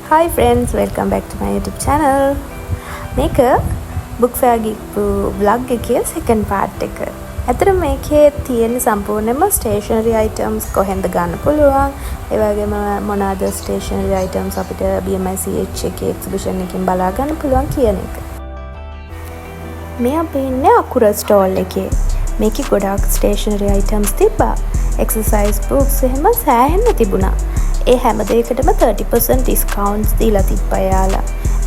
Hi friends, welcome back to my YouTube channel. මේක book fair ගිහපු vlog එකේ second part එක. ඇත්තට මේකේ තියෙන සම්පූර්ණයෙන්ම stationery items කොහෙන්ද ගන්න පුළුවන්. ඒ වගේම මොනවාද stationery items අපිට BMICH එකේ exhibition එකකින් බලා ගන්න පුළුවන් කියන එක. මේ අපි ඉන්නේ අකුර stall එකේ. මේකේ ගොඩාක් stationery items තිබ්බා. exercise books එහෙම සෑහෙන්න තිබුණා. ඒ හැම දෙයකටම 30% discounts දීලා තිබ්බා යාලා.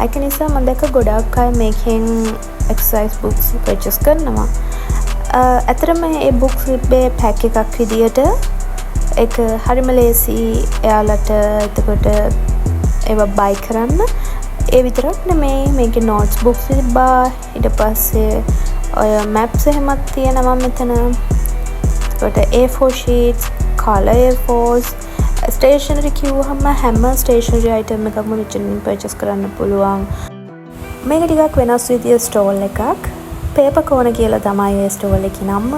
ඒක නිසා මම දැක්ක ගොඩාක් අය මේකෙන් exercise books purchase කරනවා. අතරම මේ books තිබ්බේ pack එකක් විදියට. ඒක හරිම ලේසි එයාලට එතකොට ඒව buy කරන්න. ඒ විතරක් නෙමෙයි මේකේ notes books තිබ්බා. ඊට පස්සේ ඔය maps එහෙමත් තියෙනවා මෙතන. එතකොට A4 sheets, color A4s, stationery කිව්වහම හැම stationery item එකක්ම මෙතනින් purchase කරන්න පුළුවන්. මේක ටිකක් වෙනස් විදිහේ stall එකක්. paper corner කියලා තමයි මේ stall එකේ නම.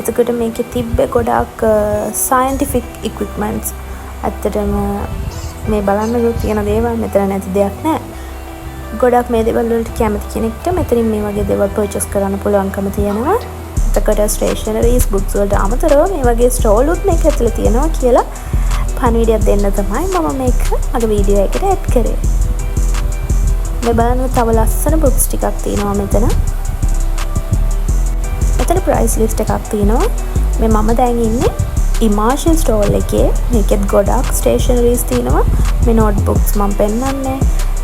එතකොට මේකේ තිබ්බේ ගොඩාක් scientific equipments. ඇත්තටම මේ බලන්න තියෙන දේවල් මෙතන නැති දෙයක් නෑ. ගොඩක් මේ දේවල් වලට කැමති කෙනෙක්ට මෙතනින් මේ වගේ දේවල් purchase කරන්න පුළුවන්කම තියෙනවා. එතකොට stationeries books වලට අමතරව මේ වගේ stall උත් මේක ඇතුලේ තියෙනවා කියලා පණිවිඩයක් දෙන්න තමයි මම මේක මගේ වීඩියෝ එකට ඇඩ් කරේ. මේ බලන්න තව ලස්සන books ටිකක් තියෙනවා මෙතන. මෙතන price list එකක් තියෙනවා. මේ මම දැන් ඉන්නේ Immersion stall එකේ. මේකෙත් ගොඩක් stationeries තියෙනවා. මේ notebooks මම පෙන්නන්නේ.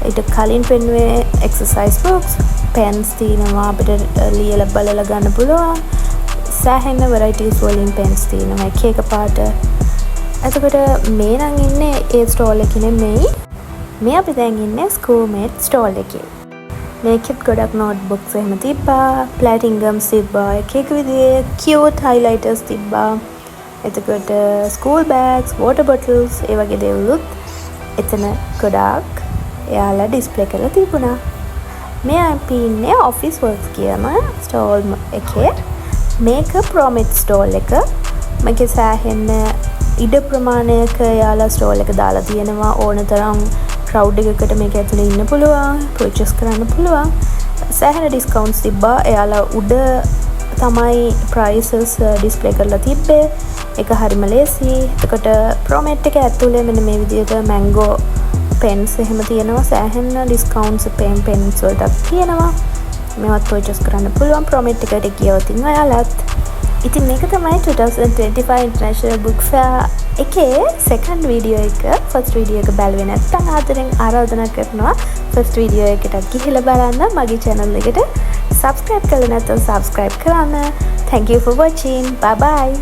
ඊට කලින් පෙන්නුවේ exercise books, pens තියෙනවා අපිට ලියලා බලලා ගන්න පුළුවන්. සෑහෙන varieties වලින් pens තියෙනවා එක එක පාට. එතකොට මේ නම් ඉන්නේ ඒ ස්ටෝල් එකේ නෙමෙයි. මේ අපි දැන් ඉන්නේ Schoolmate ස්ටෝල් එකේ. මේකෙත් ගොඩක් notebooks එහෙම තිබ්බා, platingums තිබ්බා, එක එක විදිහේ cute highlighters තිබ්බා. එතකොට school bags, water bottles ඒ වගේ දේවලුත් එතන ගොඩක් එයාලා display කරලා තිබුණා. මේ අපි ඉන්නේ office works කියන ස්ටෝල් එකේ. මේක Promet ස්ටෝල් එක. මේකේ සෑහෙන ඉඩ ප්‍රමාණයක යාලා ස්ටෝල් එක දාලා තියෙනවා. ඕන තරම් ක්‍රවුඩ් එකකට මේක ඇතුලේ ඉන්න පුළුවන්, පර්චේස් කරන්න පුළුවන්. සෑහෙන ඩිස්කවුන්ට්ස් තිබ්බා. එයාලා උඩ තමයි ප්‍රයිසස් ඩිස්ප්ලේ කරලා තිබ්බේ. ඒක හරිම ලේසි. එතකොට ප්‍රොමෙට් එක ඇතුලේ මෙන්න මේ විදිහට මැංගෝ පෙන්ස් එහෙම තියෙනවා. සෑහෙන ඩිස්කවුන්ට්ස් පෙන්ස් වලට තියෙනවා. මේවත් පර්චේස් කරන්න පුළුවන් ප්‍රොමෙට් එකට ගියොත් ඔයාලත්. ඉතින් මේක තමයි 2025 International Book Fair එකේ second video එක. first video එක බැලුවේ නැත්නම් ආදරෙන් ආරාධනා කරනවා first video එකට ගිහිල්ලා බලන්න. මගේ channel එකට subscribe කරලා නැත්නම් subscribe කරන්න. Thank you for watching. Bye bye.